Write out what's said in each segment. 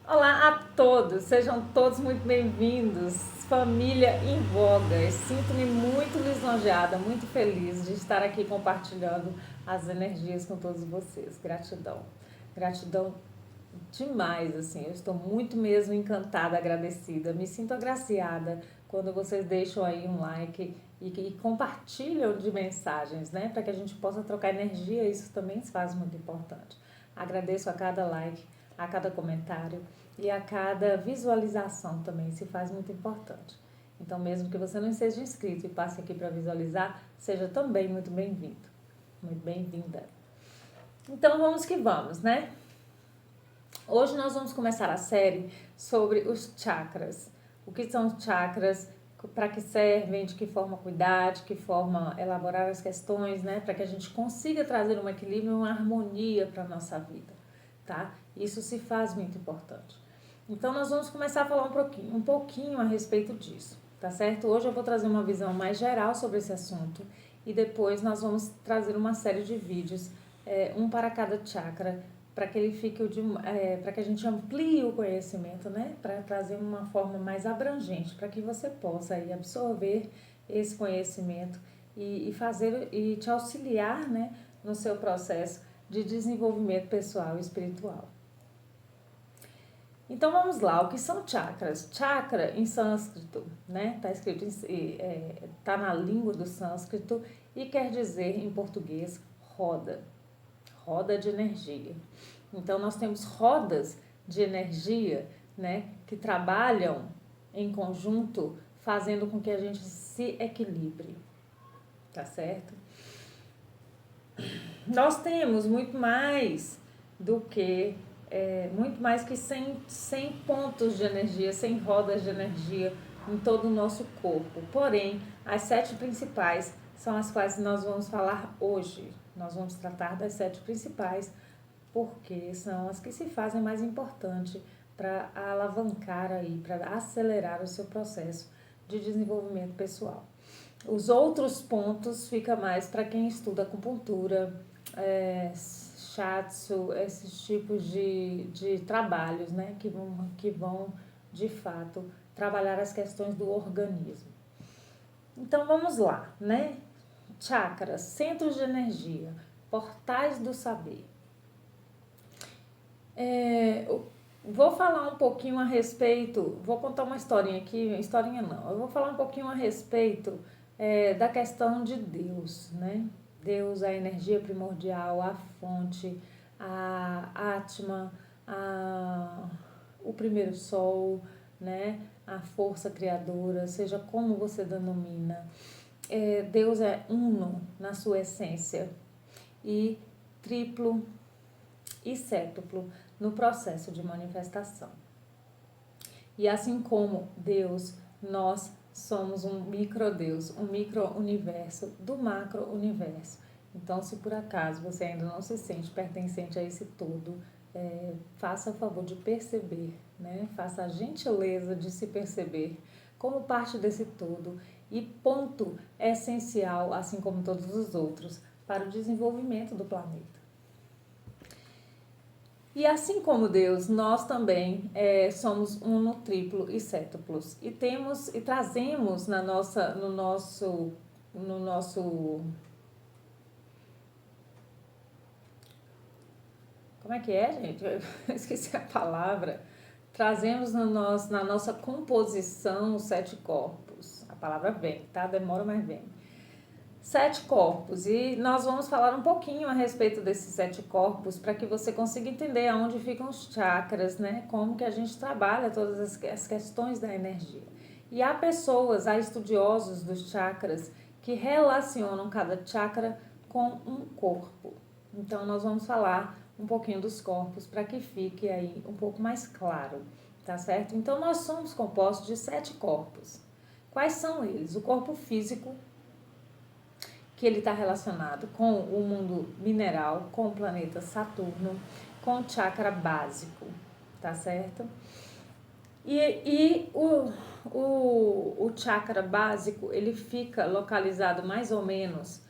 Olá a todos, sejam todos muito bem-vindos. Família em Voga, sinto-me muito lisonjeada, muito feliz de estar aqui compartilhando as energias com todos vocês. Gratidão, gratidão demais, assim, eu estou muito mesmo encantada, agradecida, me sinto agraciada quando vocês deixam aí um like e compartilham de mensagens, né, para que a gente possa trocar energia, isso também se faz muito importante. Agradeço a cada like, a cada comentário e a cada visualização também, se faz muito importante. Então, mesmo que você não esteja inscrito e passe aqui para visualizar, seja também muito bem-vindo, muito bem-vinda. Então, vamos que vamos, né? Hoje nós vamos começar a série sobre os chakras. O que são os chakras, para que servem, de que forma cuidar, de que forma elaborar as questões, né? Para que a gente consiga trazer um equilíbrio e uma harmonia para a nossa vida, tá? Isso se faz muito importante. Então nós vamos começar a falar um pouquinho a respeito disso, tá certo? Hoje eu vou trazer uma visão mais geral sobre esse assunto e depois nós vamos trazer uma série de vídeos, um para cada chakra, para que ele fique para que a gente amplie o conhecimento, né? Para trazer uma forma mais abrangente, para que você possa aí absorver esse conhecimento e fazer e te auxiliar, né, no seu processo de desenvolvimento pessoal e espiritual. Então vamos lá, o que são chakras? Chakra em sânscrito, né? Tá escrito, tá na língua do sânscrito e quer dizer em português roda, roda de energia. Então nós temos rodas de energia, né, que trabalham em conjunto, fazendo com que a gente se equilibre, tá certo? Nós temos muito mais que 100 pontos de energia, 100 rodas de energia em todo o nosso corpo. Porém, as 7 principais são as quais nós vamos falar hoje. Nós vamos tratar das 7 principais, porque são as que se fazem mais importante para alavancar aí, para acelerar o seu processo de desenvolvimento pessoal. Os outros pontos fica mais para quem estuda acupuntura, shiatsu, esses tipos de trabalhos, né, que vão de fato trabalhar as questões do organismo. Então vamos lá, né? Chakras, centros de energia, portais do saber. Vou falar um pouquinho a respeito, vou contar uma historinha aqui, historinha não, eu vou falar um pouquinho a respeito da questão de Deus, né? Deus, a energia primordial, a fonte, a Atma, o primeiro sol, né? A força criadora, seja como você denomina. Deus é uno na sua essência e triplo e sétuplo no processo de manifestação. E assim como Deus, nós somos um microdeus, um micro-universo do macro-universo. Então, se por acaso você ainda não se sente pertencente a esse todo, faça o favor de perceber, né? Faça a gentileza de se perceber como parte desse todo e ponto essencial, assim como todos os outros, para o desenvolvimento do planeta. E assim como Deus, nós também somos uno, triplo e sétuplos. E trazemos no nosso, como é que é, gente? Eu esqueci a palavra. Trazemos na nossa composição os 7 corpos. A palavra vem, tá? Demora, mas vem. 7 corpos, e nós vamos falar um pouquinho a respeito desses 7 corpos para que você consiga entender aonde ficam os chakras, né? Como que a gente trabalha todas as questões da energia. E há estudiosos dos chakras que relacionam cada chakra com um corpo. Então nós vamos falar um pouquinho dos corpos para que fique aí um pouco mais claro, tá certo? Então nós somos compostos de 7 corpos. Quais são eles? O corpo físico, que ele está relacionado com o mundo mineral, com o planeta Saturno, com o chakra básico, tá certo? E o chakra básico, ele fica localizado mais ou menos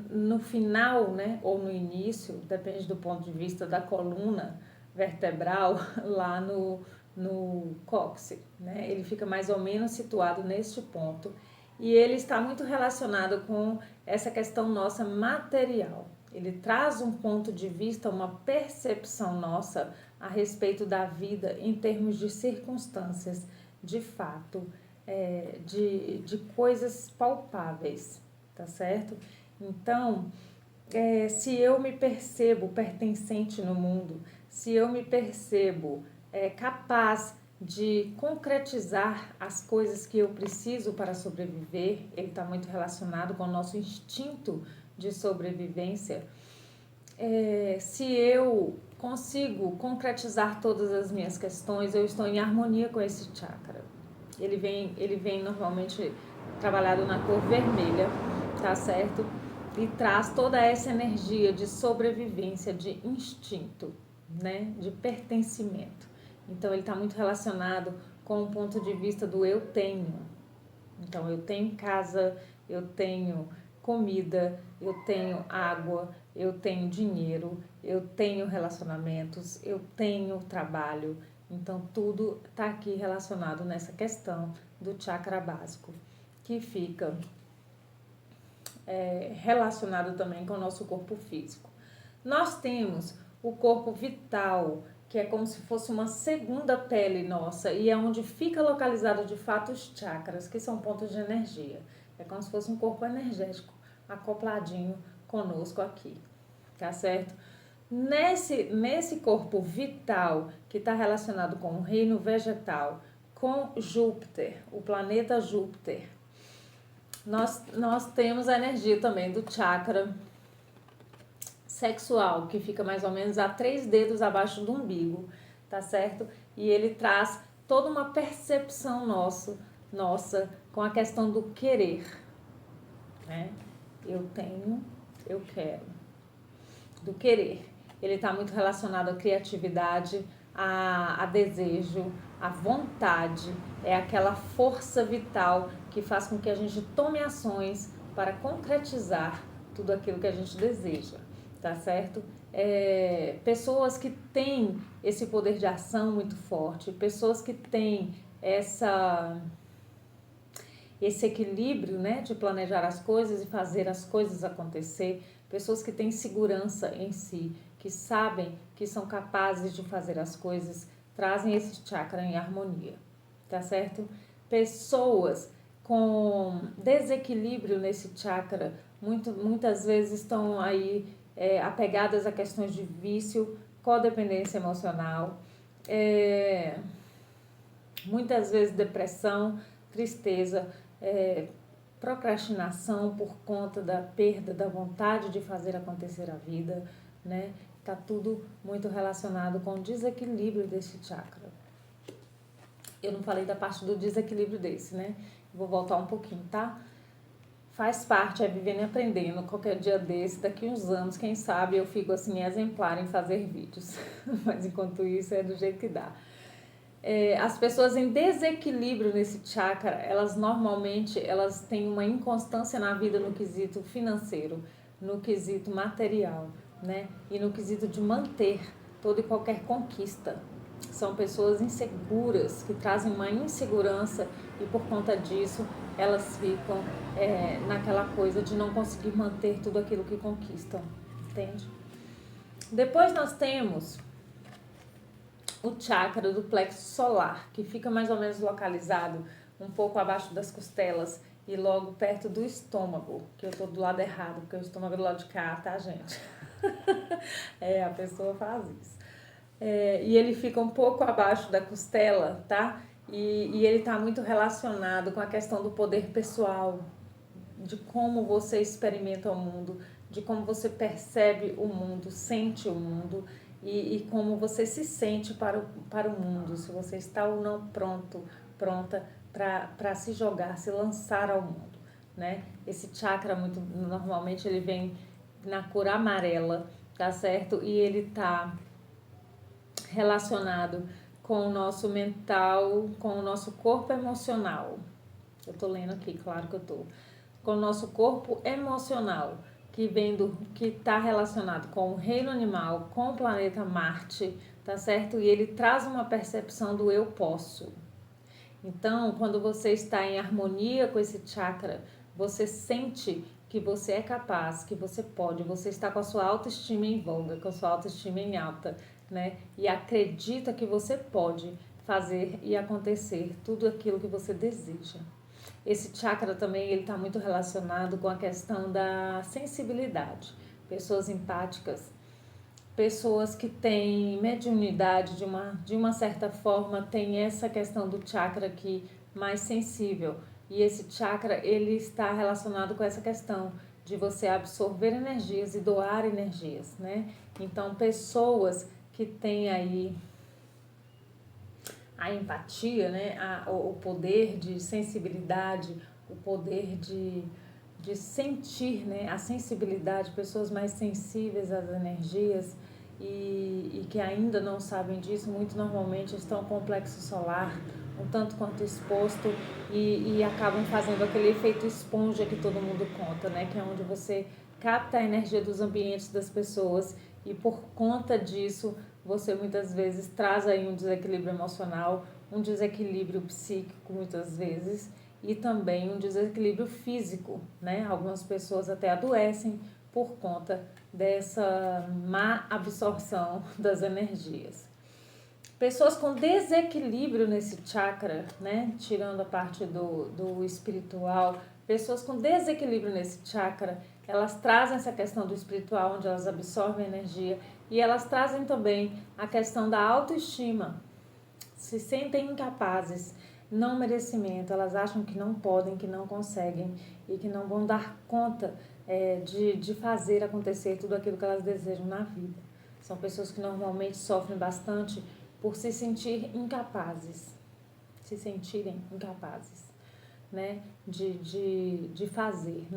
no final, né, ou no início, depende do ponto de vista da coluna, vertebral lá no cóccix, né? Ele fica mais ou menos situado neste ponto e ele está muito relacionado com essa questão nossa material. Ele traz um ponto de vista, uma percepção nossa a respeito da vida em termos de circunstâncias, de fato, de coisas palpáveis, tá certo? Então, se eu me percebo pertencente no mundo, se eu me percebo capaz de concretizar as coisas que eu preciso para sobreviver, ele está muito relacionado com o nosso instinto de sobrevivência. Se eu consigo concretizar todas as minhas questões, eu estou em harmonia com esse chakra. Ele vem normalmente trabalhado na cor vermelha, tá certo? E traz toda essa energia de sobrevivência, de instinto, né? De pertencimento. Então ele está muito relacionado com o ponto de vista do eu tenho. Então eu tenho casa, eu tenho comida, eu tenho água, eu tenho dinheiro, eu tenho relacionamentos, eu tenho trabalho. Então tudo está aqui relacionado nessa questão do chakra básico, que fica relacionado também com o nosso corpo físico. Nós temos o corpo vital, que é como se fosse uma segunda pele nossa e é onde fica localizado de fato os chakras, que são pontos de energia. É como se fosse um corpo energético acopladinho conosco aqui, tá certo? Nesse corpo vital, que está relacionado com o reino vegetal, com Júpiter, o planeta Júpiter, nós temos a energia também do chakra sexual, que fica mais ou menos a 3 dedos abaixo do umbigo, tá certo? E ele traz toda uma percepção nossa com a questão do querer, né? Eu tenho, eu quero. Do querer. Ele está muito relacionado à criatividade, a desejo, à vontade. É aquela força vital que faz com que a gente tome ações para concretizar tudo aquilo que a gente deseja, tá certo? Pessoas que têm esse poder de ação muito forte, pessoas que têm esse equilíbrio, né, de planejar as coisas e fazer as coisas acontecer, pessoas que têm segurança em si, que sabem que são capazes de fazer as coisas, trazem esse chakra em harmonia, tá certo? Pessoas com desequilíbrio nesse chakra, muitas vezes estão aí apegadas a questões de vício, codependência emocional, muitas vezes depressão, tristeza, procrastinação por conta da perda da vontade de fazer acontecer a vida, né? Tá tudo muito relacionado com o desequilíbrio desse chakra. Eu não falei da parte do desequilíbrio desse, né? Vou voltar um pouquinho, tá? Faz parte, é vivendo e aprendendo. Qualquer dia desse, daqui uns anos, quem sabe eu fico assim exemplar em fazer vídeos. Mas enquanto isso é do jeito que dá. As pessoas em desequilíbrio nesse chakra, elas normalmente têm uma inconstância na vida no quesito financeiro, no quesito material, né? E no quesito de manter toda e qualquer conquista. São pessoas inseguras, que trazem uma insegurança e por conta disso elas ficam naquela coisa de não conseguir manter tudo aquilo que conquistam, entende? Depois nós temos o chakra do plexo solar, que fica mais ou menos localizado um pouco abaixo das costelas e logo perto do estômago, que eu tô do lado errado, porque o estômago é do lado de cá, tá, gente? A pessoa faz isso. E ele fica um pouco abaixo da costela, tá? E ele tá muito relacionado com a questão do poder pessoal, de como você experimenta o mundo, de como você percebe o mundo, sente o mundo e como você se sente para o mundo, se você está ou não pronta para se jogar, se lançar ao mundo, né? Esse chakra normalmente ele vem na cor amarela, tá certo? E ele tá relacionado com o nosso mental, com o nosso corpo emocional. Eu tô lendo aqui, claro que eu tô. Com o nosso corpo emocional, que está relacionado com o reino animal, com o planeta Marte, tá certo? E ele traz uma percepção do eu posso. Então, quando você está em harmonia com esse chakra, você sente que você é capaz, que você pode, você está com a sua autoestima em voga, com a sua autoestima em alta, né? E acredita que você pode fazer e acontecer tudo aquilo que você deseja. Esse chakra também ele está muito relacionado com a questão da sensibilidade. Pessoas empáticas, pessoas que têm mediunidade de uma certa forma, tem essa questão do chakra aqui mais sensível. E esse chakra ele está relacionado com essa questão de você absorver energias e doar energias, né? Então, pessoas que têm aí a empatia, né? O poder de sensibilidade, o poder de sentir, né? A sensibilidade, pessoas mais sensíveis às energias e que ainda não sabem disso, muito normalmente estão com o plexo solar um tanto quanto exposto e acabam fazendo aquele efeito esponja que todo mundo conta, né? Que é onde você capta a energia dos ambientes das pessoas e por conta disso você muitas vezes traz aí um desequilíbrio emocional, um desequilíbrio psíquico muitas vezes e também um desequilíbrio físico, né? Algumas pessoas até adoecem por conta dessa má absorção das energias. Pessoas com desequilíbrio nesse chakra, né? Tirando a parte do espiritual, pessoas com desequilíbrio nesse chakra, elas trazem essa questão do espiritual, onde elas absorvem energia, e elas trazem também a questão da autoestima. Se sentem incapazes, não merecimento, elas acham que não podem, que não conseguem e que não vão dar conta de fazer acontecer tudo aquilo que elas desejam na vida. São pessoas que normalmente sofrem bastante por se sentir incapazes, se sentirem incapazes, né, de fazer,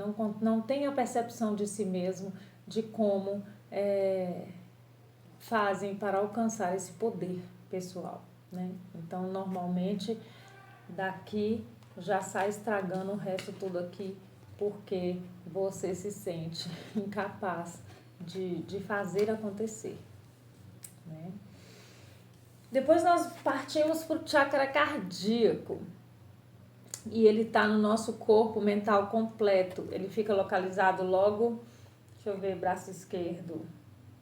não tem a percepção de si mesmo, de como fazem para alcançar esse poder pessoal, né? Então, normalmente, daqui já sai estragando o resto tudo aqui, porque você se sente incapaz de fazer acontecer, né? Depois nós partimos para o chakra cardíaco. E ele está no nosso corpo mental completo. Ele fica localizado logo, deixa eu ver, braço esquerdo,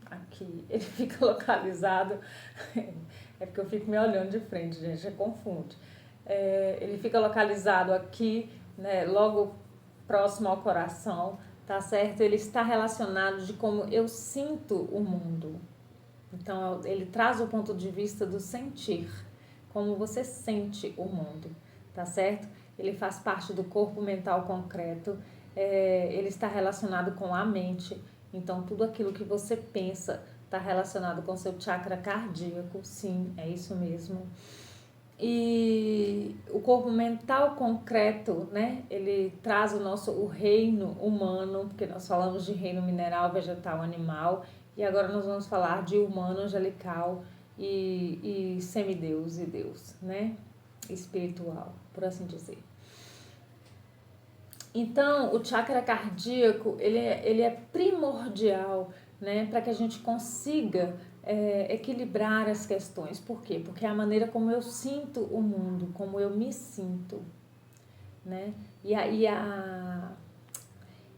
aqui. Ele fica localizado, é porque eu fico me olhando de frente, gente, confunde. Ele fica localizado aqui, né, logo próximo ao coração, tá certo? Ele está relacionado de como eu sinto o mundo. Então, ele traz o ponto de vista do sentir, como você sente o mundo, tá certo? Ele faz parte do corpo mental concreto, ele está relacionado com a mente, então tudo aquilo que você pensa está relacionado com o seu chakra cardíaco, sim, é isso mesmo. E o corpo mental concreto, né, ele traz o reino humano, porque nós falamos de reino mineral, vegetal, animal, e agora nós vamos falar de humano, angelical e semideus e Deus, né, espiritual, por assim dizer. Então, o chakra cardíaco, ele é primordial, né, para que a gente consiga equilibrar as questões. Por quê? Porque é a maneira como eu sinto o mundo, como eu me sinto, né?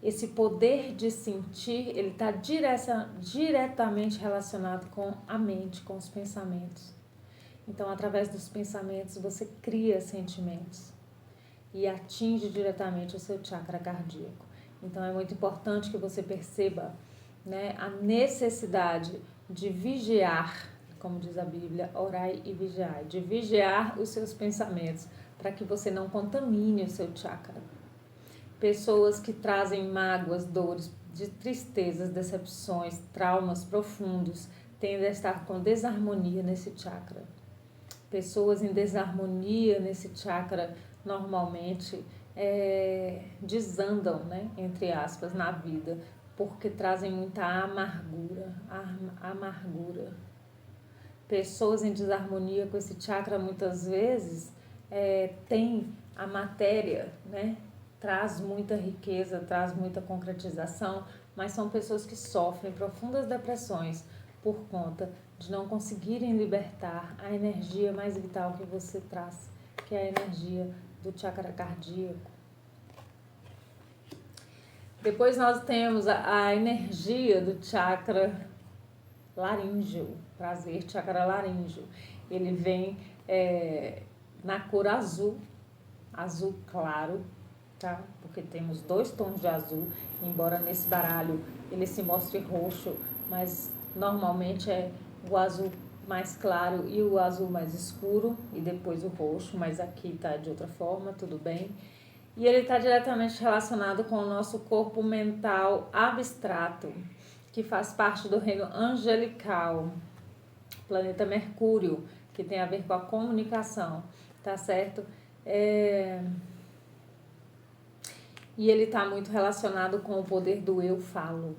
Esse poder de sentir, ele está diretamente relacionado com a mente, com os pensamentos. Então, através dos pensamentos, você cria sentimentos e atinge diretamente o seu chakra cardíaco. Então, é muito importante que você perceba, né, a necessidade de vigiar, como diz a Bíblia, orai e vigiai, de vigiar os seus pensamentos para que você não contamine o seu chakra. Pessoas que trazem mágoas, dores, de tristezas, decepções, traumas profundos, tendem a estar com desarmonia nesse chakra. Pessoas em desarmonia nesse chakra normalmente desandam, né, entre aspas, na vida, porque trazem muita amargura. Pessoas em desarmonia com esse chakra muitas vezes têm a matéria, né, traz muita riqueza, traz muita concretização, mas são pessoas que sofrem profundas depressões por conta de não conseguirem libertar a energia mais vital que você traz, que é a energia do chakra cardíaco. Depois nós temos a energia do chakra laríngeo, prazer, chakra laríngeo. Ele vem na cor azul, azul claro, tá? Porque temos 2 tons de azul, embora nesse baralho ele se mostre roxo, mas normalmente é o azul mais claro e o azul mais escuro, e depois o roxo, mas aqui tá de outra forma, tudo bem. E ele está diretamente relacionado com o nosso corpo mental abstrato, que faz parte do reino angelical, planeta Mercúrio, que tem a ver com a comunicação, tá certo? E ele está muito relacionado com o poder do eu falo.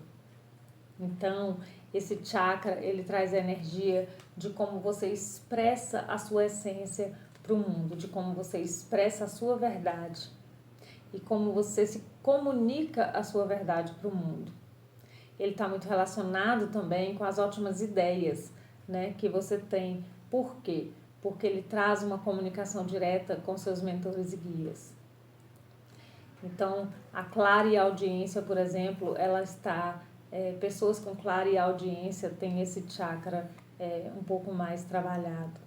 Então, esse chakra, ele traz a energia de como você expressa a sua essência para o mundo, de como você expressa a sua verdade e como você se comunica a sua verdade para o mundo. Ele está muito relacionado também com as ótimas ideias, né, que você tem. Por quê? Porque ele traz uma comunicação direta com seus mentores e guias. Então, a clareaudiência, por exemplo, ela está... pessoas com clareaudiência têm esse chakra um pouco mais trabalhado.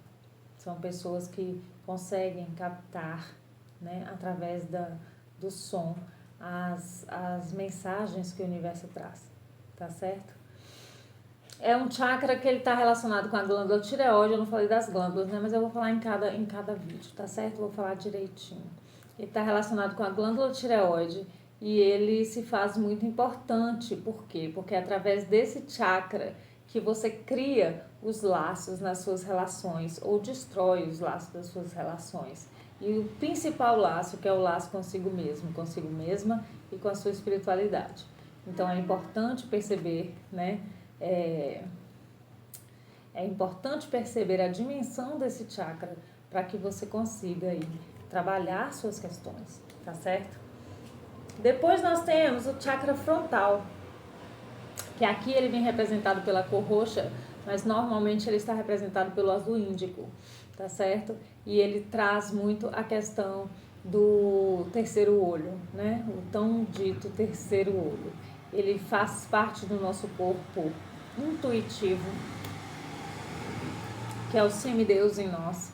São pessoas que conseguem captar, né, através do som, as mensagens que o universo traz, tá certo? É um chakra que ele está relacionado com a glândula tireoide. Eu não falei das glândulas, né, mas eu vou falar em cada vídeo, tá certo? Vou falar direitinho. Ele está relacionado com a glândula tireoide e ele se faz muito importante. Por quê? Porque é através desse chakra que você cria os laços nas suas relações ou destrói os laços das suas relações. E o principal laço, que é o laço consigo mesmo, consigo mesma e com a sua espiritualidade. Então é importante perceber, né? É importante perceber a dimensão desse chakra para que você consiga aí trabalhar suas questões, tá certo? Depois nós temos o chakra frontal, que aqui ele vem representado pela cor roxa, mas normalmente ele está representado pelo azul índico, tá certo? E ele traz muito a questão do terceiro olho, né? O tão dito terceiro olho. Ele faz parte do nosso corpo intuitivo, que é o semideus em nós,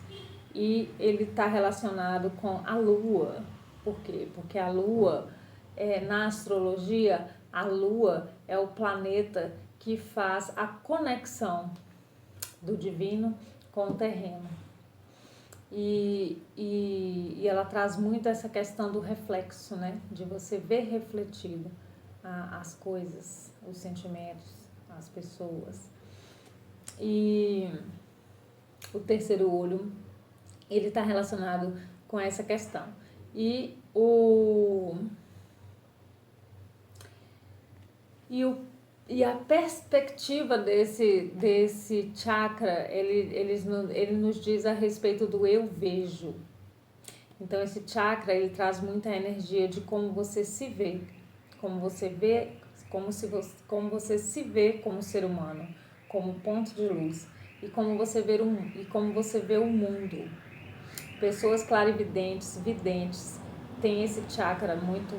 e ele está relacionado com a lua. Por quê? Porque a lua, na astrologia, a lua é o planeta que faz a conexão do divino com o terreno. E ela traz muito essa questão do reflexo, né? De você ver refletido as coisas, os sentimentos, as pessoas. E o terceiro olho, ele está relacionado com essa questão. E a perspectiva desse chakra, ele nos diz a respeito do eu vejo. Então esse chakra, ele traz muita energia de como você se vê, como você se vê como ser humano, como ponto de luz, e como você vê o mundo. Pessoas clarividentes, videntes, têm esse chakra muito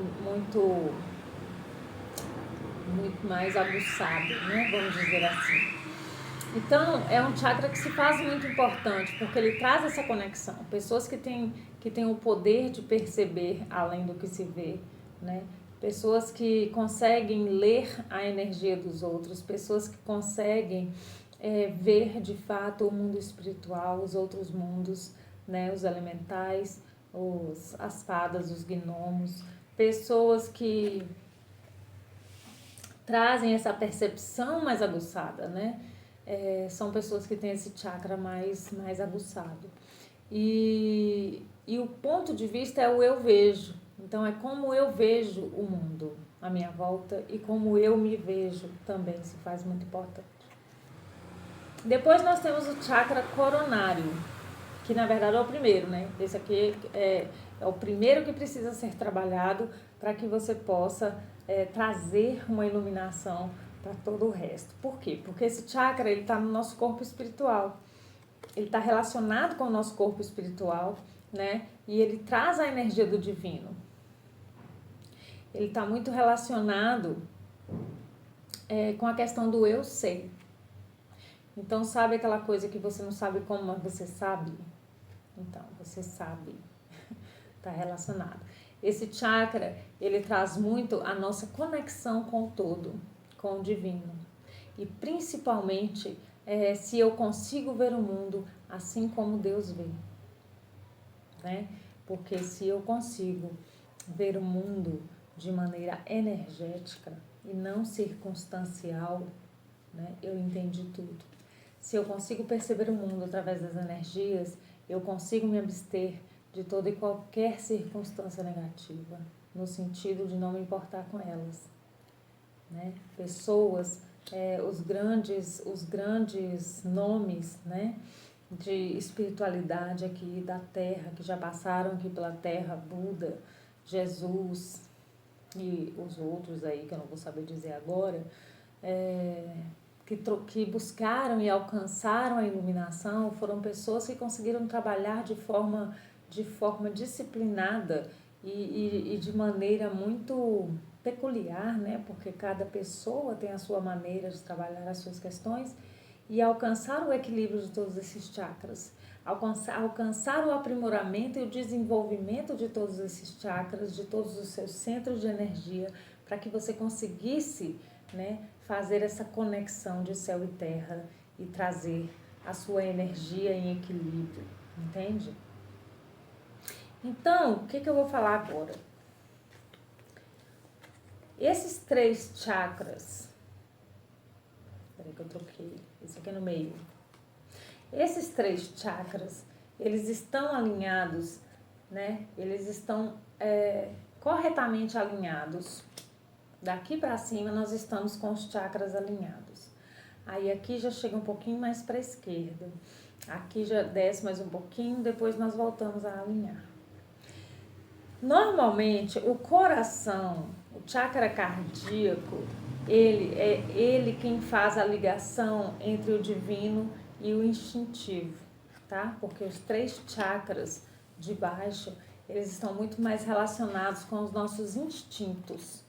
mais aguçado, né? Vamos dizer assim. Então, é um chakra que se faz muito importante, porque ele traz essa conexão. Pessoas que têm o poder de perceber além do que se vê, né? Pessoas que conseguem ler a energia dos outros, pessoas que conseguem ver de fato o mundo espiritual, os outros mundos, né? Os elementais, as fadas, os gnomos, pessoas que trazem essa percepção mais aguçada, né? São pessoas que têm esse chakra mais aguçado. E o ponto de vista é o eu vejo. Então, é como eu vejo o mundo à minha volta e como eu me vejo também se faz muito importante. Depois nós temos o chakra coronário, que na verdade é o primeiro, né? Esse aqui é o primeiro que precisa ser trabalhado para que você possa trazer uma iluminação para todo o resto. Por quê? Porque esse chakra ele está no nosso corpo espiritual. Ele está relacionado com o nosso corpo espiritual, né? E ele traz a energia do divino. Ele está muito relacionado com a questão do eu sei. Então, sabe aquela coisa que você não sabe como, mas você sabe? Então, você sabe. Está relacionado. Esse chakra, ele traz muito a nossa conexão com o todo, com o divino. E principalmente, se eu consigo ver o mundo assim como Deus vê. Né? Porque se eu consigo ver o mundo de maneira energética e não circunstancial, né, eu entendi tudo. Se eu consigo perceber o mundo através das energias, eu consigo me abster de toda e qualquer circunstância negativa, no sentido de não me importar com elas. Né? Pessoas, os grandes nomes, né, de espiritualidade aqui da Terra, que já passaram aqui pela Terra, Buda, Jesus e os outros aí, que eu não vou saber dizer agora, que buscaram e alcançaram a iluminação, foram pessoas que conseguiram trabalhar de forma disciplinada e de maneira muito peculiar, né? Porque cada pessoa tem a sua maneira de trabalhar as suas questões e alcançar o equilíbrio de todos esses chakras, alcançar o aprimoramento e o desenvolvimento de todos esses chakras, de todos os seus centros de energia, para que você conseguisse, né, fazer essa conexão de céu e terra e trazer a sua energia em equilíbrio, entende? Então, o que eu vou falar agora? Esses 3 chakras, peraí que eu troquei, esse aqui é no meio. Esses 3 chakras, eles estão alinhados, né? Eles estão corretamente alinhados. Daqui para cima nós estamos com os chakras alinhados. Aí aqui já chega um pouquinho mais para a esquerda. Aqui já desce mais um pouquinho, depois nós voltamos a alinhar. Normalmente o coração, o chakra cardíaco, ele quem faz a ligação entre o divino e o instintivo, tá? Porque os 3 chakras de baixo, eles estão muito mais relacionados com os nossos instintos.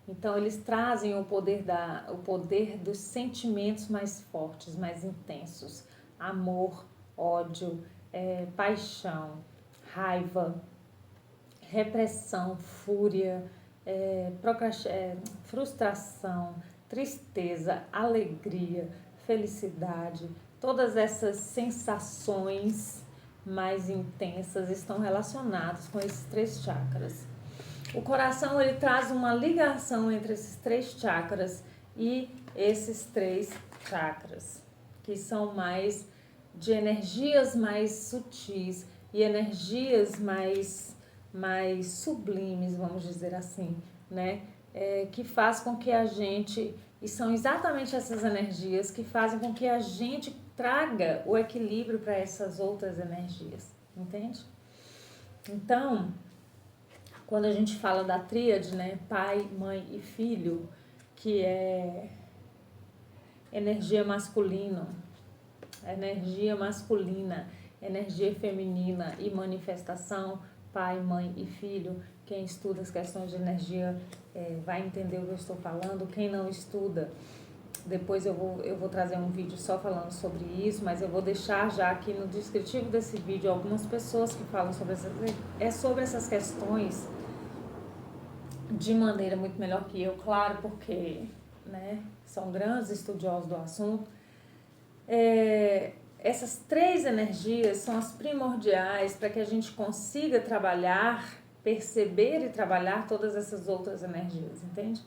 Então, eles trazem o poder dos sentimentos mais fortes, mais intensos. Amor, ódio, paixão, raiva, repressão, fúria, frustração, tristeza, alegria, felicidade. Todas essas sensações mais intensas estão relacionadas com esses 3 chakras. O coração, ele traz uma ligação entre esses 3 chakras e esses 3 chakras, que são mais de energias mais sutis e energias mais sublimes, vamos dizer assim, né? Que faz com que a gente, e são exatamente essas energias que fazem com que a gente traga o equilíbrio para essas outras energias, entende? Então, quando a gente fala da tríade, né, pai, mãe e filho, que é energia masculina, energia feminina e manifestação, pai, mãe e filho. Quem estuda as questões de energia vai entender o que eu estou falando. Quem não estuda, depois eu vou trazer um vídeo só falando sobre isso, mas eu vou deixar já aqui no descritivo desse vídeo algumas pessoas que falam sobre essas questões de maneira muito melhor que eu, claro, porque, né, são grandes estudiosos do assunto. Essas 3 energias são as primordiais para que a gente consiga trabalhar, perceber e trabalhar todas essas outras energias, entende?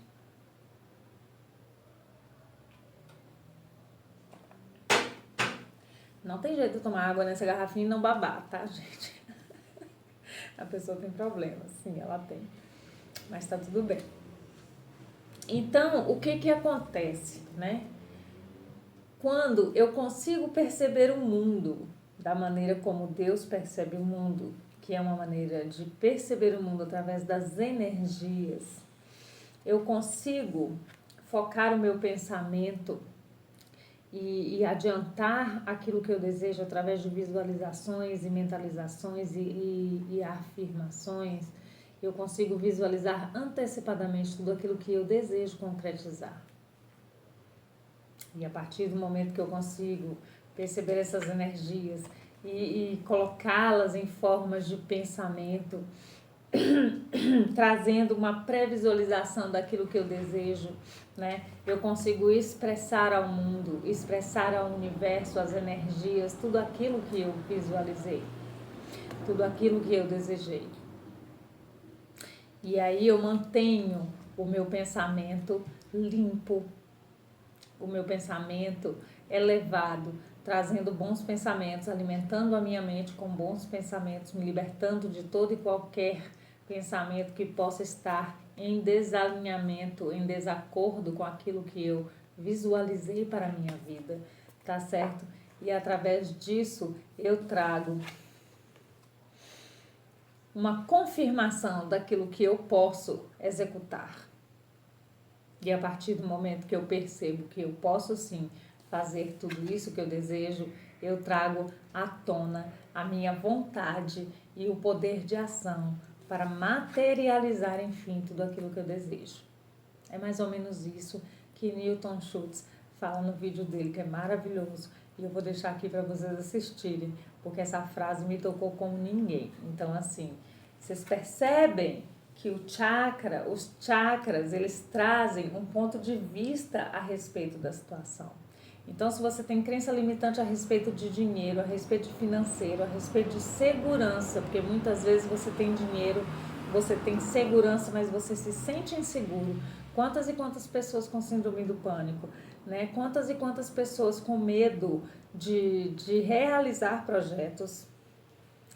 Não tem jeito de tomar água nessa garrafinha e não babar, tá, gente? A pessoa tem problema, sim, ela tem. Mas tá tudo bem. Então, o que acontece, né? Quando eu consigo perceber o mundo da maneira como Deus percebe o mundo, que é uma maneira de perceber o mundo através das energias, eu consigo focar o meu pensamento e adiantar aquilo que eu desejo através de visualizações e mentalizações e afirmações. Eu consigo visualizar antecipadamente tudo aquilo que eu desejo concretizar. E a partir do momento que eu consigo perceber essas energias e colocá-las em formas de pensamento, trazendo uma pré-visualização daquilo que eu desejo, né? Eu consigo expressar ao mundo, expressar ao universo, as energias, tudo aquilo que eu visualizei, tudo aquilo que eu desejei. E aí eu mantenho o meu pensamento limpo, o meu pensamento elevado, trazendo bons pensamentos, alimentando a minha mente com bons pensamentos, me libertando de todo e qualquer pensamento que possa estar em desalinhamento, em desacordo com aquilo que eu visualizei para a minha vida, tá certo? E através disso eu trago uma confirmação daquilo que eu posso executar. E a partir do momento que eu percebo que eu posso sim fazer tudo isso que eu desejo, eu trago à tona a minha vontade e o poder de ação para materializar, enfim, tudo aquilo que eu desejo. É mais ou menos isso que Newton Schultz fala no vídeo dele, que é maravilhoso. E eu vou deixar aqui para vocês assistirem, porque essa frase me tocou como ninguém. Então, assim, vocês percebem que os chakras, eles trazem um ponto de vista a respeito da situação. Então, se você tem crença limitante a respeito de dinheiro, a respeito de financeiro, a respeito de segurança, porque muitas vezes você tem dinheiro, você tem segurança, mas você se sente inseguro. Quantas e quantas pessoas com síndrome do pânico, né? Quantas e quantas pessoas com medo de realizar projetos,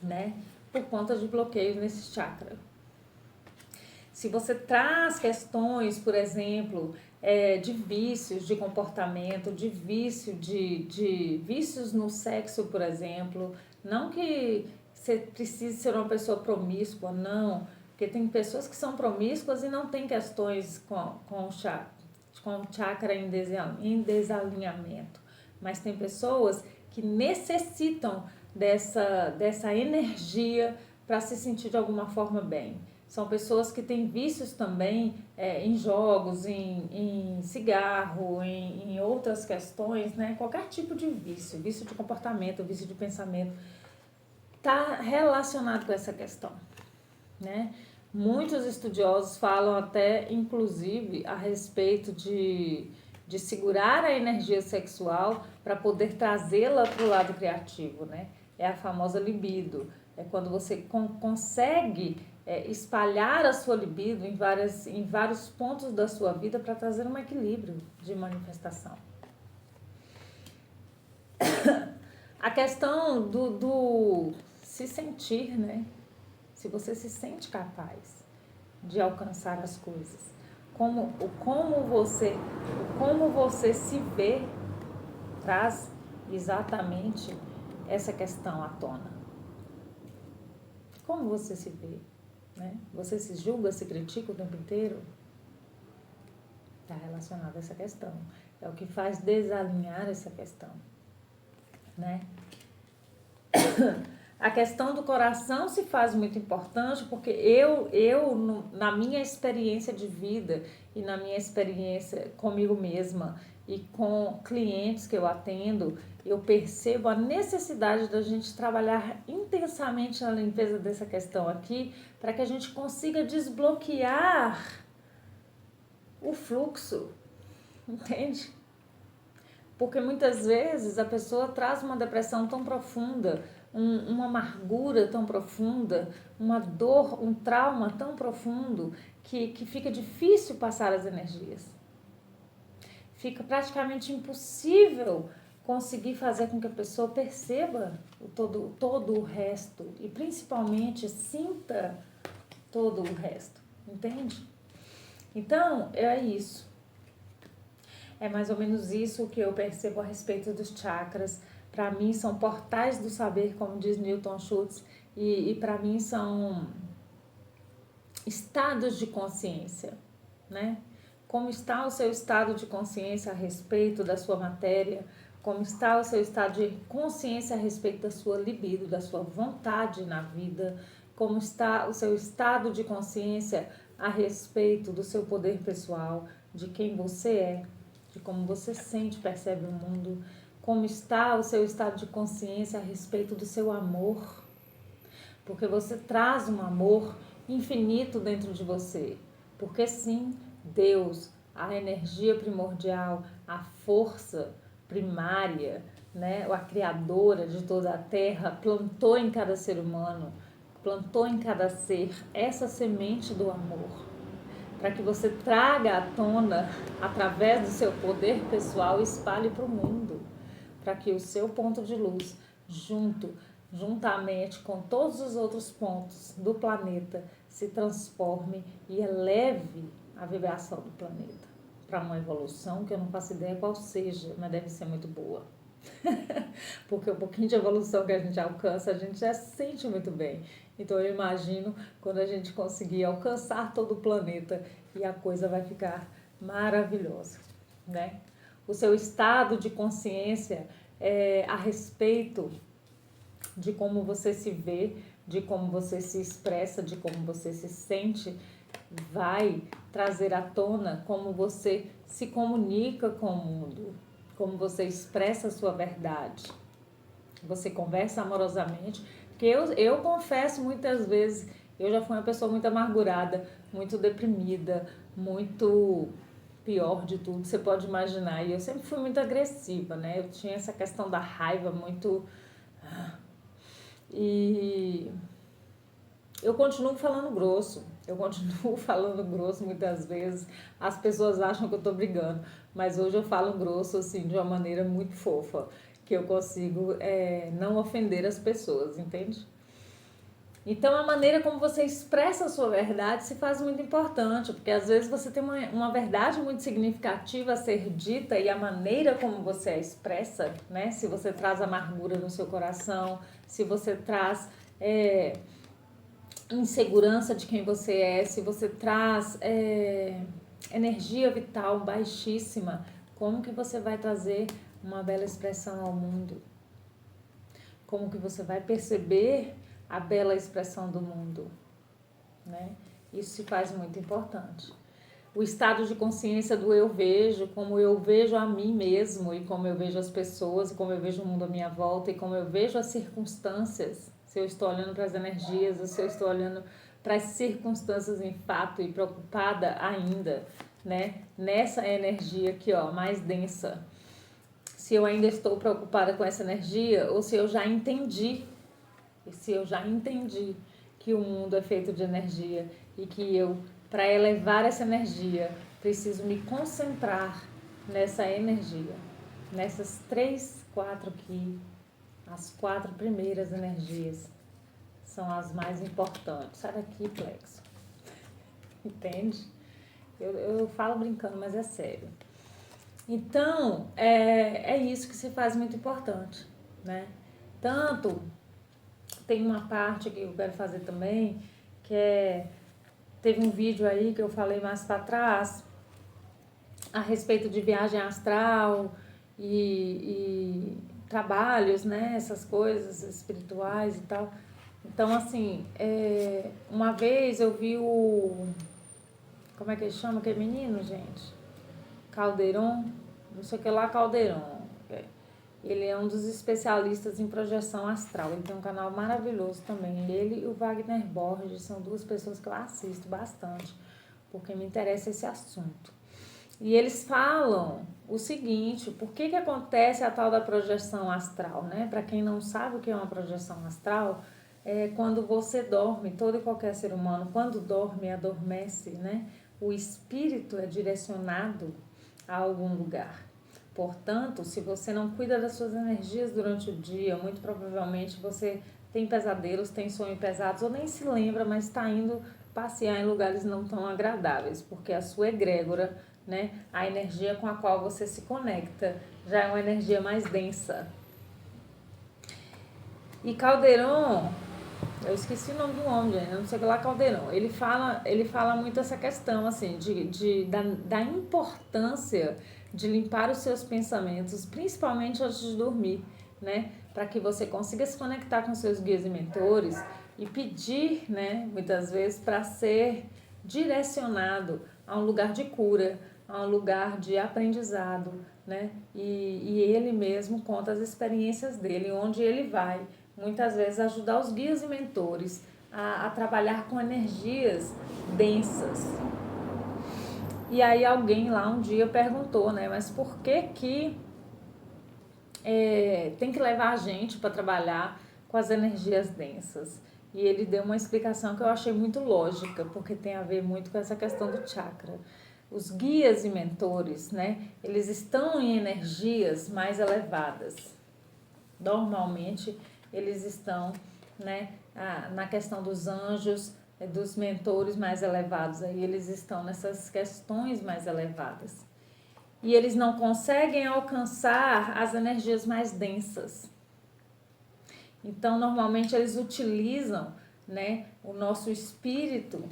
né? Por conta de bloqueio nesse chakra. Se você traz questões, por exemplo, de vícios de comportamento, de vícios no sexo, por exemplo, não que você precise ser uma pessoa promíscua, não, porque tem pessoas que são promíscuas e não tem questões com o chakra em desalinhamento, mas tem pessoas que necessitam dessa energia para se sentir de alguma forma bem. São pessoas que têm vícios também em jogos, em cigarro, em outras questões, né? Qualquer tipo de vício de comportamento, vício de pensamento, está relacionado com essa questão, né? Muitos estudiosos falam até, inclusive, a respeito de segurar a energia sexual para poder trazê-la para o lado criativo, né? É a famosa libido. É quando você consegue espalhar a sua libido em vários pontos da sua vida para trazer um equilíbrio de manifestação. A questão do se sentir, né? Se você se sente capaz de alcançar as coisas, como você se vê, traz exatamente essa questão à tona. Como você se vê, né? Você se julga, se critica o tempo inteiro? Está relacionado a essa questão. É o que faz desalinhar essa questão, né? A questão do coração se faz muito importante porque na minha experiência de vida e na minha experiência comigo mesma e com clientes que eu atendo, eu percebo a necessidade da gente trabalhar intensamente na limpeza dessa questão aqui para que a gente consiga desbloquear o fluxo, entende? Porque muitas vezes a pessoa traz uma depressão tão profunda, uma amargura tão profunda, uma dor, um trauma tão profundo que fica difícil passar as energias. Fica praticamente impossível conseguir fazer com que a pessoa perceba todo o resto e principalmente sinta todo o resto, entende? Então, é isso. É mais ou menos isso que eu percebo a respeito dos chakras. Para mim, são portais do saber, como diz Newton Schultz, E para mim são estados de consciência, né? Como está o seu estado de consciência a respeito da sua matéria? Como está o seu estado de consciência a respeito da sua libido, da sua vontade na vida? Como está o seu estado de consciência a respeito do seu poder pessoal, de quem você é, de como você sente, percebe o mundo? Como está o seu estado de consciência a respeito do seu amor? Porque você traz um amor infinito dentro de você. Porque sim, Deus, a energia primordial, a força primária, né, a criadora de toda a terra, plantou em cada ser humano, plantou em cada ser essa semente do amor, para que você traga à tona, através do seu poder pessoal, e espalhe para o mundo, para que o seu ponto de luz, juntamente com todos os outros pontos do planeta, se transforme e eleve a vibração do planeta para uma evolução que eu não faço ideia qual seja, mas deve ser muito boa. Porque o pouquinho de evolução que a gente alcança, a gente já sente muito bem. Então eu imagino quando a gente conseguir alcançar todo o planeta e a coisa vai ficar maravilhosa, né? O seu estado de consciência a respeito de como você se vê, de como você se expressa, de como você se sente, vai trazer à tona como você se comunica com o mundo, como você expressa a sua verdade. Você conversa amorosamente, porque eu confesso muitas vezes, eu já fui uma pessoa muito amargurada, muito deprimida, muito pior de tudo, você pode imaginar. E eu sempre fui muito agressiva, né? Eu tinha essa questão da raiva muito... E eu continuo falando grosso, muitas vezes. As pessoas acham que eu tô brigando, mas hoje eu falo grosso assim de uma maneira muito fofa, que eu consigo não ofender as pessoas, entende? Então a maneira como você expressa a sua verdade se faz muito importante, porque às vezes você tem uma verdade muito significativa a ser dita e a maneira como você a expressa, né? Se você traz amargura no seu coração, se você traz insegurança de quem você é, se você traz energia vital baixíssima, como que você vai trazer uma bela expressão ao mundo? Como que você vai perceber a bela expressão do mundo, né? Isso se faz muito importante. O estado de consciência do eu vejo, como eu vejo a mim mesmo, e como eu vejo as pessoas, e como eu vejo o mundo à minha volta, e como eu vejo as circunstâncias. Se eu estou olhando para as energias, ou se eu estou olhando para as circunstâncias em fato e preocupada ainda, né? Nessa energia aqui, ó, mais densa. Se eu ainda estou preocupada com essa energia, ou se eu já entendi, que o mundo é feito de energia e que eu, para elevar essa energia, preciso me concentrar nessa energia, nessas 3, 4 aqui, as 4 primeiras energias são as mais importantes. Sai daqui, Plexo. Entende? Eu falo brincando, mas é sério. Então, é isso que se faz muito importante, né? Tanto, tem uma parte que eu quero fazer também, que teve um vídeo aí que eu falei mais para trás, a respeito de viagem astral e trabalhos, né? Essas coisas espirituais e tal. Então, assim, uma vez eu vi como é que ele chama aquele menino, gente? Calderon, não sei o que lá, Calderon. Ele é um dos especialistas em projeção astral. Ele tem um canal maravilhoso também. Ele e o Wagner Borges são 2 pessoas que eu assisto bastante, porque me interessa esse assunto. E eles falam o seguinte, por que acontece a tal da projeção astral, né? Para quem não sabe o que é uma projeção astral, é quando você dorme, todo e qualquer ser humano, quando dorme, adormece, né? O espírito é direcionado a algum lugar. Portanto, se você não cuida das suas energias durante o dia, muito provavelmente você tem pesadelos, tem sonhos pesados, ou nem se lembra, mas está indo passear em lugares não tão agradáveis, porque a sua egrégora, né, a energia com a qual você se conecta, já é uma energia mais densa. E Calderon, eu esqueci o nome do homem, gente, eu não sei o que lá, Caldeirão. Ele fala muito essa questão, assim, da importância de limpar os seus pensamentos, principalmente antes de dormir, né? Para que você consiga se conectar com seus guias e mentores e pedir, né, muitas vezes, para ser direcionado a um lugar de cura, a um lugar de aprendizado, né? E ele mesmo conta as experiências dele, onde ele vai muitas vezes ajudar os guias e mentores a trabalhar com energias densas. E aí alguém lá um dia perguntou, né, mas por que tem que levar a gente para trabalhar com as energias densas? E ele deu uma explicação que eu achei muito lógica, porque tem a ver muito com essa questão do chakra. Os guias e mentores, né, eles estão em energias mais elevadas. Normalmente eles estão, né, na questão dos anjos, dos mentores mais elevados, aí eles estão nessas questões mais elevadas. E eles não conseguem alcançar as energias mais densas. Então, normalmente eles utilizam, né, o nosso espírito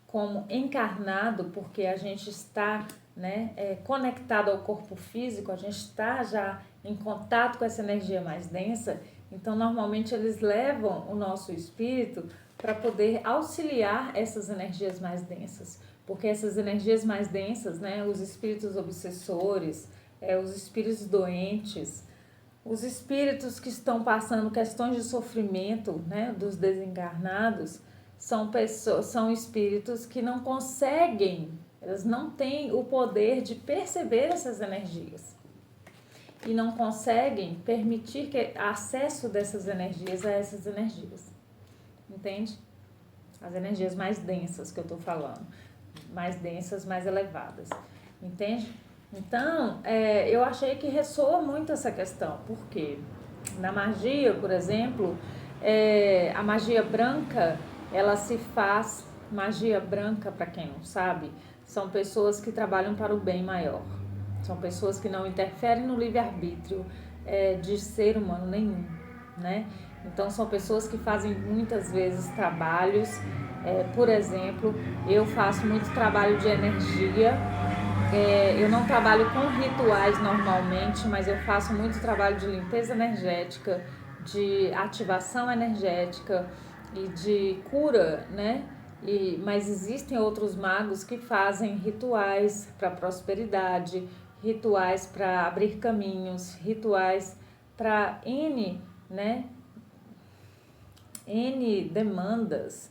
como encarnado, porque a gente está, né, conectado ao corpo físico, a gente está já em contato com essa energia mais densa. Então, normalmente eles levam o nosso espírito para poder auxiliar essas energias mais densas, porque essas energias mais densas, né, os espíritos obsessores, os espíritos doentes, os espíritos que estão passando questões de sofrimento, né, dos desencarnados, são espíritos que não conseguem, eles não têm o poder de perceber essas energias e não conseguem permitir que acesso dessas energias a essas energias, entende? As energias mais densas que eu estou falando, mais densas, mais elevadas, entende? Então, eu achei que ressoa muito essa questão, porque na magia, por exemplo, a magia branca, ela se faz, magia branca, para quem não sabe, são pessoas que trabalham para o bem maior, são pessoas que não interferem no livre-arbítrio de ser humano nenhum, né? Então, são pessoas que fazem muitas vezes trabalhos, por exemplo, eu faço muito trabalho de energia. Eu não trabalho com rituais normalmente, mas eu faço muito trabalho de limpeza energética, de ativação energética e de cura, né? Mas existem outros magos que fazem rituais para prosperidade, rituais para abrir caminhos, rituais para né? N demandas,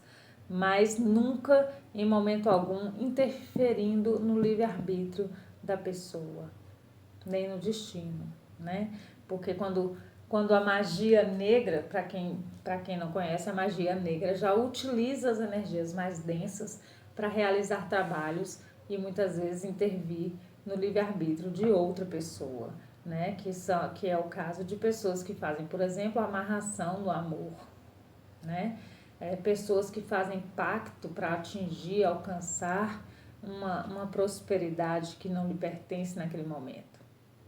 mas nunca, em momento algum, interferindo no livre-arbítrio da pessoa, nem no destino, né? Porque quando a magia negra, para quem não conhece, a magia negra já utiliza as energias mais densas para realizar trabalhos e muitas vezes intervir no livre-arbítrio de outra pessoa, né? Que é o caso de pessoas que fazem, por exemplo, a amarração no amor, né? Pessoas que fazem pacto para atingir, alcançar uma prosperidade que não lhe pertence naquele momento,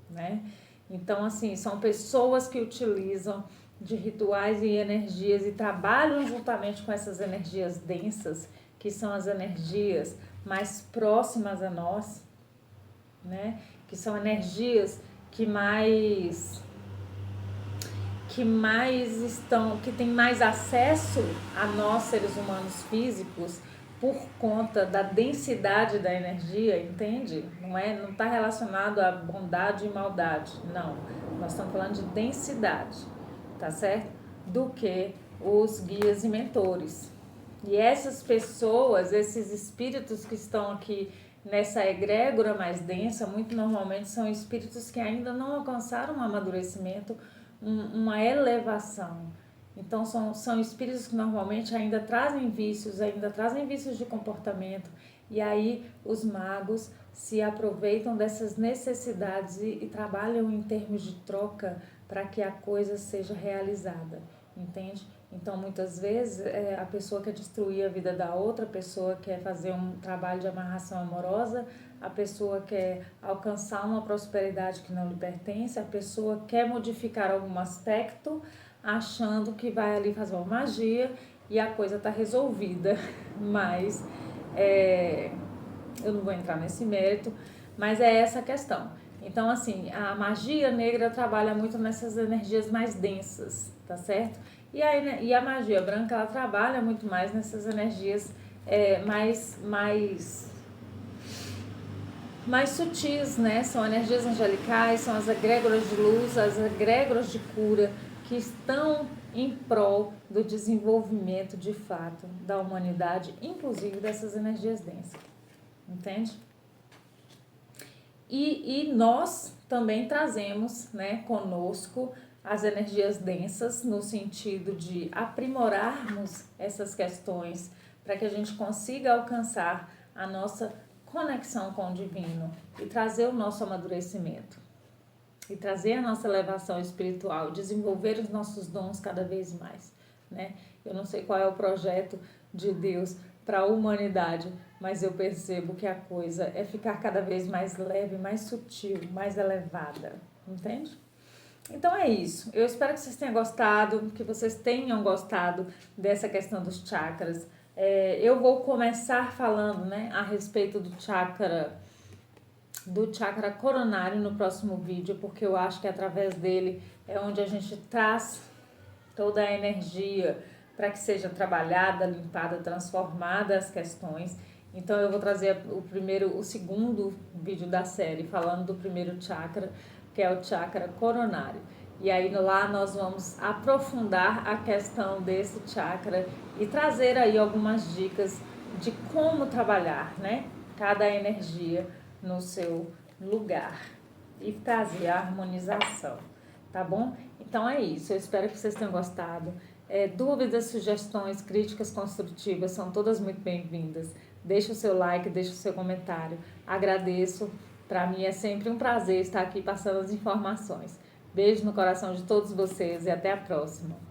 né? Então, assim, são pessoas que utilizam de rituais e energias e trabalham juntamente com essas energias densas, que são as energias mais próximas a nós, né? Que são energias que que tem mais acesso a nós seres humanos físicos por conta da densidade da energia, entende? Não está relacionado a bondade e maldade, não. Nós estamos falando de densidade, tá certo? Do que os guias e mentores. E essas pessoas, esses espíritos que estão aqui nessa egrégora mais densa, muito normalmente são espíritos que ainda não alcançaram um amadurecimento, uma elevação. Então, são espíritos que normalmente ainda trazem vícios de comportamento. E aí, os magos se aproveitam dessas necessidades e trabalham em termos de troca para que a coisa seja realizada, entende? Então, muitas vezes, a pessoa quer destruir a vida da outra, a pessoa quer fazer um trabalho de amarração amorosa, a pessoa quer alcançar uma prosperidade que não lhe pertence, a pessoa quer modificar algum aspecto, achando que vai ali fazer uma magia e a coisa está resolvida, mas eu não vou entrar nesse mérito, mas é essa a questão. Então, assim, a magia negra trabalha muito nessas energias mais densas, tá certo? E a magia branca, ela trabalha muito mais nessas energias mais sutis, né? São energias angelicais, são as egrégoras de luz, as egrégoras de cura, que estão em prol do desenvolvimento de fato da humanidade, inclusive dessas energias densas, entende? E nós também trazemos, né, conosco as energias densas, no sentido de aprimorarmos essas questões para que a gente consiga alcançar a nossa conexão com o divino e trazer o nosso amadurecimento e trazer a nossa elevação espiritual, desenvolver os nossos dons cada vez mais, né? Eu não sei qual é o projeto de Deus para a humanidade, mas eu percebo que a coisa é ficar cada vez mais leve, mais sutil, mais elevada, entende? Então é isso. Eu espero que vocês tenham gostado dessa questão dos chakras. Eu vou começar falando, né, a respeito do chakra coronário no próximo vídeo, porque eu acho que através dele é onde a gente traz toda a energia para que seja trabalhada, limpada, transformada as questões. Então eu vou trazer o segundo vídeo da série falando do primeiro chakra, que é o chakra coronário. E aí lá nós vamos aprofundar a questão desse chakra e trazer aí algumas dicas de como trabalhar, né, cada energia no seu lugar e trazer a harmonização, tá bom? Então é isso, eu espero que vocês tenham gostado. Dúvidas, sugestões, críticas construtivas são todas muito bem-vindas. Deixa o seu like, deixa o seu comentário. Agradeço, para mim é sempre um prazer estar aqui passando as informações. Beijo no coração de todos vocês e até a próxima.